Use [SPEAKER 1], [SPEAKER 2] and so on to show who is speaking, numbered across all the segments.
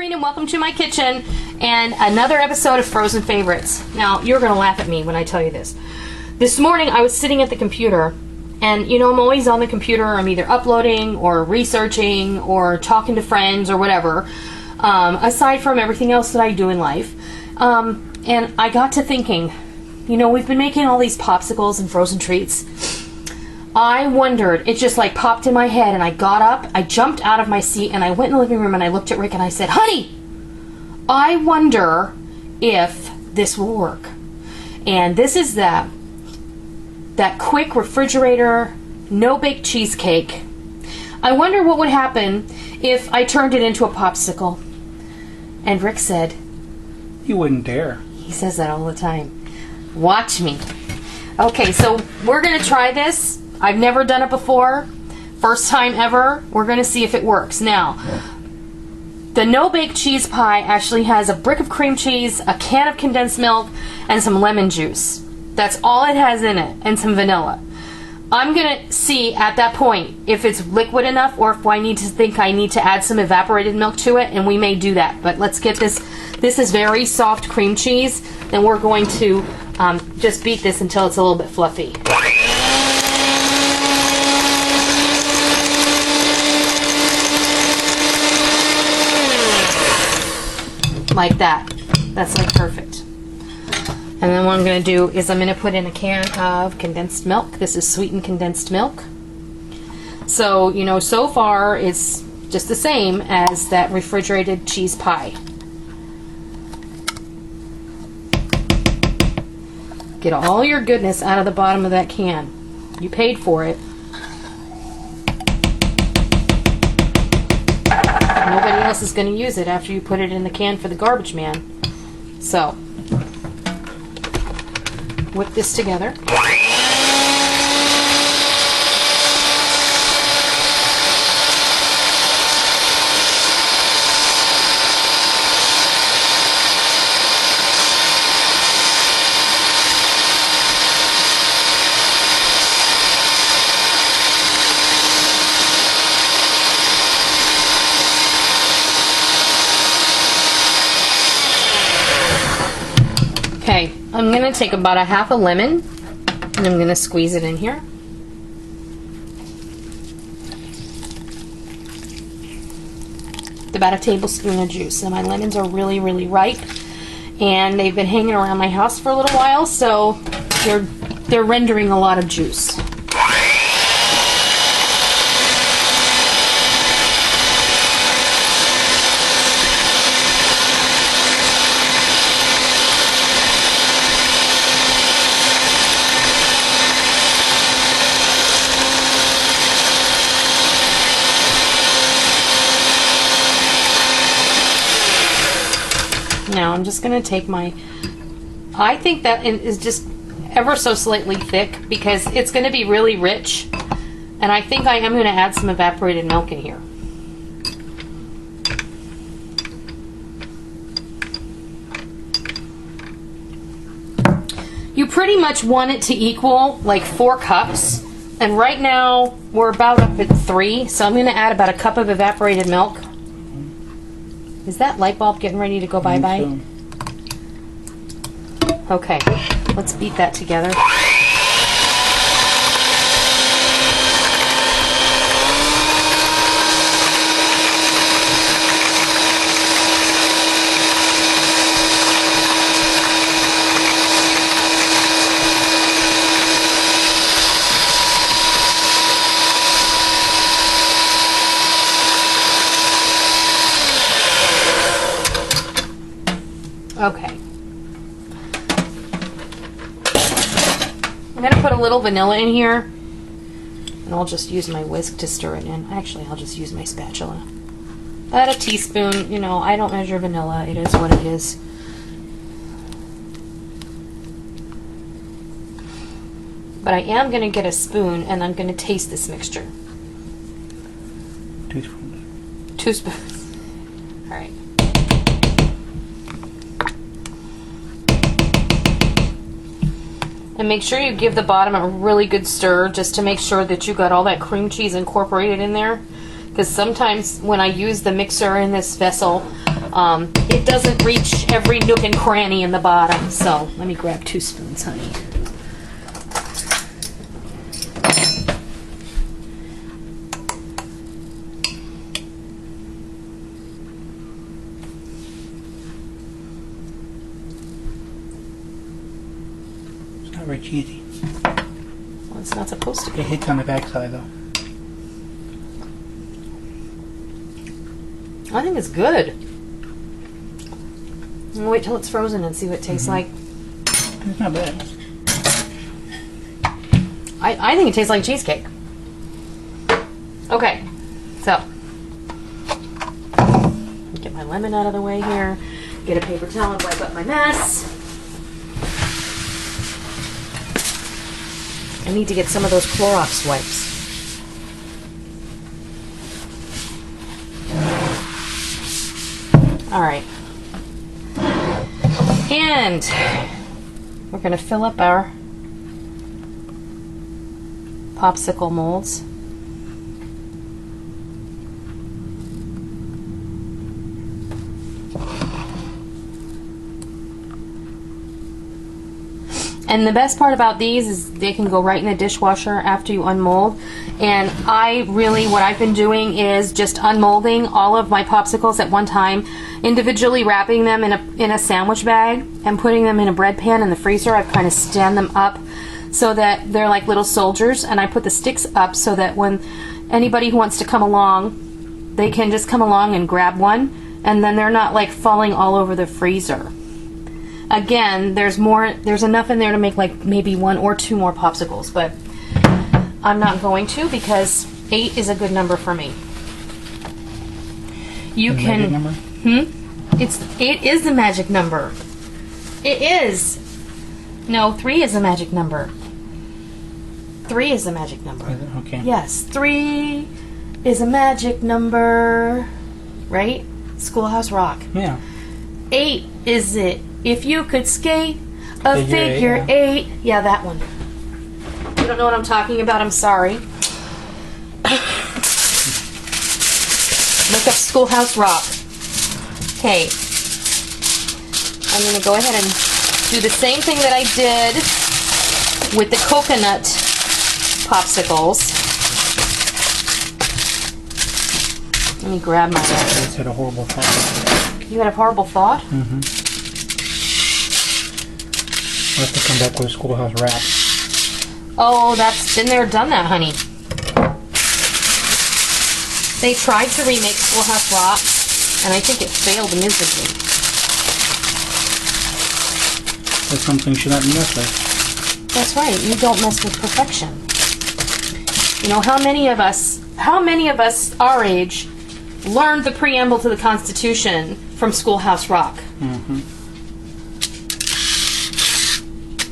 [SPEAKER 1] morning and welcome to my kitchen and another episode of Frozen Favorites. Now, you're going to laugh at me when I tell you this. This morning I was sitting at the computer and, you know, I'm always on the computer. I'm either uploading or researching or talking to friends or whatever, aside from everything else that I do in life. And I got to thinking, you know, we've been making all these popsicles and frozen treats. I wondered, it just like popped in my head and I got up, I jumped out of my seat and I went in the living room and I looked at Rick and I said, honey, I wonder if this will work. And this is that quick refrigerator, no-bake cheesecake. I wonder what would happen if I turned it into a popsicle. And Rick said,
[SPEAKER 2] you wouldn't dare.
[SPEAKER 1] He says that all the time. Watch me. Okay, so we're going to try this. I've never done it before. First time ever. We're going to see if it works. Now, the no-bake cheese pie actually has a brick of cream cheese, a can of condensed milk, and some lemon juice. That's all it has in it, and some vanilla. I'm going to see at that point if it's liquid enough or if I need to add some evaporated milk to it, and we may do that. But let's get this. This is very soft cream cheese. Then we're going to just beat this until it's a little bit fluffy. Like that. That's like perfect. And then what I'm going to do is I'm going to put in a can of condensed milk. This is sweetened condensed milk. So, you know, so far it's just the same as that refrigerated cheese pie. Get all your goodness out of the bottom of that can. You paid for it. Nobody else is going to use it after you put it in the can for the garbage man. So, whip this together. Okay, I'm going to take about a half a lemon and I'm going to squeeze it in here. About a tablespoon of juice. And my lemons are really, really ripe and they've been hanging around my house for a little while, so they're rendering a lot of juice. Now I'm just going to take I think that is just ever so slightly thick because it's going to be really rich, and I think I am going to add some evaporated milk in here. You pretty much want it to equal like 4 cups, and right now we're about up at 3, so I'm going to add about a cup of evaporated milk. Is that light bulb getting ready to go bye-bye? So. Okay, let's beat that together. Okay. I'm going to put a little vanilla in here, and I'll just use my whisk to stir it in. Actually, I'll just use my spatula. About a teaspoon. You know, I don't measure vanilla. It is what it is. But I am going to get a spoon, and I'm going to taste this mixture.
[SPEAKER 2] 2 spoons.
[SPEAKER 1] 2 spoons. All right. And make sure you give the bottom a really good stir just to make sure that you got all that cream cheese incorporated in there. Because sometimes when I use the mixer in this vessel, It doesn't reach every nook and cranny in the bottom. So let me grab 2 spoons, honey.
[SPEAKER 2] It's not very cheesy.
[SPEAKER 1] Well, it's not supposed to be.
[SPEAKER 2] It hits on the backside though.
[SPEAKER 1] I think it's good. I'll wait till it's frozen and see what it tastes like.
[SPEAKER 2] It's not bad.
[SPEAKER 1] I think it tastes like cheesecake. Okay, so get my lemon out of the way here. Get a paper towel and wipe up my mess. I need to get some of those Clorox wipes. All right. And we're going to fill up our popsicle molds. And the best part about these is they can go right in the dishwasher after you unmold. And what I've been doing is just unmolding all of my popsicles at one time, individually wrapping them in a sandwich bag and putting them in a bread pan in the freezer. I've kind of stand them up so that they're like little soldiers, and I put the sticks up so that when anybody who wants to come along, they can just come along and grab one, and then they're not like falling all over the freezer. Again, there's enough in there to make like maybe 1 or 2 more popsicles, but I'm not going to because 8 is a good number for me. You
[SPEAKER 2] The
[SPEAKER 1] can.
[SPEAKER 2] magic number?
[SPEAKER 1] It is the magic number. It is. No, 3 is the magic number. 3 is the magic number.
[SPEAKER 2] Is it? Okay.
[SPEAKER 1] Yes, 3 is a magic number. Right? Schoolhouse Rock.
[SPEAKER 2] Yeah.
[SPEAKER 1] 8 is it. If you could skate a
[SPEAKER 2] Figure
[SPEAKER 1] figure
[SPEAKER 2] eight,
[SPEAKER 1] 8. Yeah, that one. You don't know what I'm talking about, I'm sorry. Look up Schoolhouse Rock. Okay. I'm going to go ahead and do the same thing that I did with the coconut popsicles. Let me grab my...
[SPEAKER 2] I just had a horrible thought.
[SPEAKER 1] You had a horrible thought?
[SPEAKER 2] Mm-hmm. I'll have to come back with a schoolhouse wrap.
[SPEAKER 1] Oh, that's been there, done that, honey. They tried to remake Schoolhouse Rock, and I think it failed miserably.
[SPEAKER 2] That's something you shouldn't mess with.
[SPEAKER 1] That's right. You don't mess with perfection. You know, how many of us our age learned the preamble to the Constitution from Schoolhouse Rock?
[SPEAKER 2] Mm-hmm.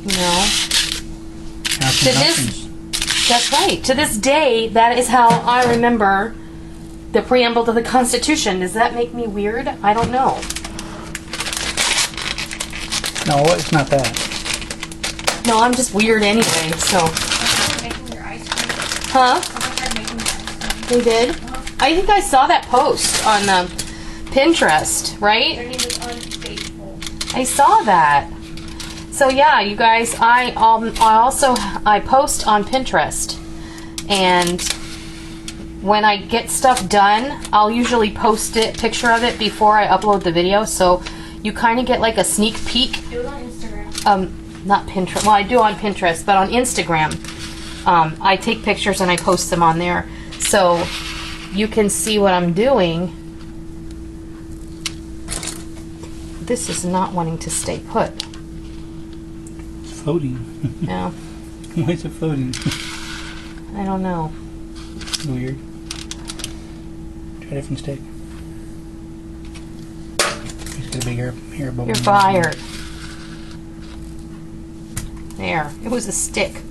[SPEAKER 1] You know?
[SPEAKER 2] Concussions.
[SPEAKER 1] That's right. To this day, that is how I remember the preamble to the Constitution. Does that make me weird? I don't know.
[SPEAKER 2] No, it's not that.
[SPEAKER 1] No, I'm just weird anyway, so.
[SPEAKER 3] Making your ice cream.
[SPEAKER 1] Huh?
[SPEAKER 3] Someone tried making your ice cream.
[SPEAKER 1] They did? I think I saw that post on Pinterest, right?
[SPEAKER 3] Their name is Unfaithful.
[SPEAKER 1] I saw that. So yeah, you guys, I post on Pinterest, and when I get stuff done, I'll usually post picture of it before I upload the video, so you kind of get like a sneak peek.
[SPEAKER 3] Do it on Instagram.
[SPEAKER 1] Not Pinterest. Well, I do on Pinterest, but on Instagram, I take pictures and I post them on there, so you can see what I'm doing. This is not wanting to stay put.
[SPEAKER 2] It's floating.
[SPEAKER 1] Yeah,
[SPEAKER 2] Why is it floating?
[SPEAKER 1] I don't know.
[SPEAKER 2] Weird. Try a different stick. It's got a big air bubble.
[SPEAKER 1] You're fired. There. It was a stick.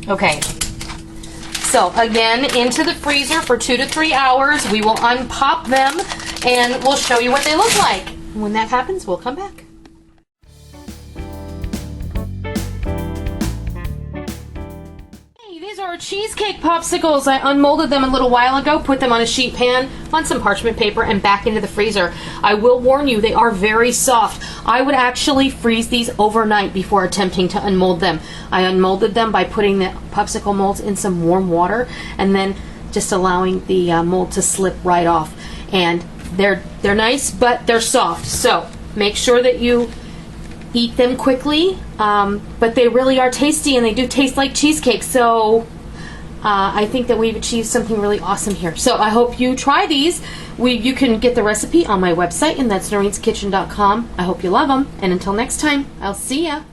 [SPEAKER 1] Okay. So, again, into the freezer for 2 to 3 hours. We will unpop them, and we'll show you what they look like. When that happens, we'll come back. Hey, These are cheesecake popsicles. I unmolded them a little while ago, put them on a sheet pan, on some parchment paper, and back into the freezer. I will warn you, they are very soft. I would actually freeze these overnight before attempting to unmold them. I unmolded them by putting the popsicle molds in some warm water and then just allowing the mold to slip right off. And they're nice, but they're soft. So make sure that you eat them quickly, but they really are tasty and they do taste like cheesecake. So I think that we've achieved something really awesome here. So I hope you try these. You can get the recipe on my website, and that's Noreen'sKitchen.com. I hope you love them, and until next time, I'll see ya.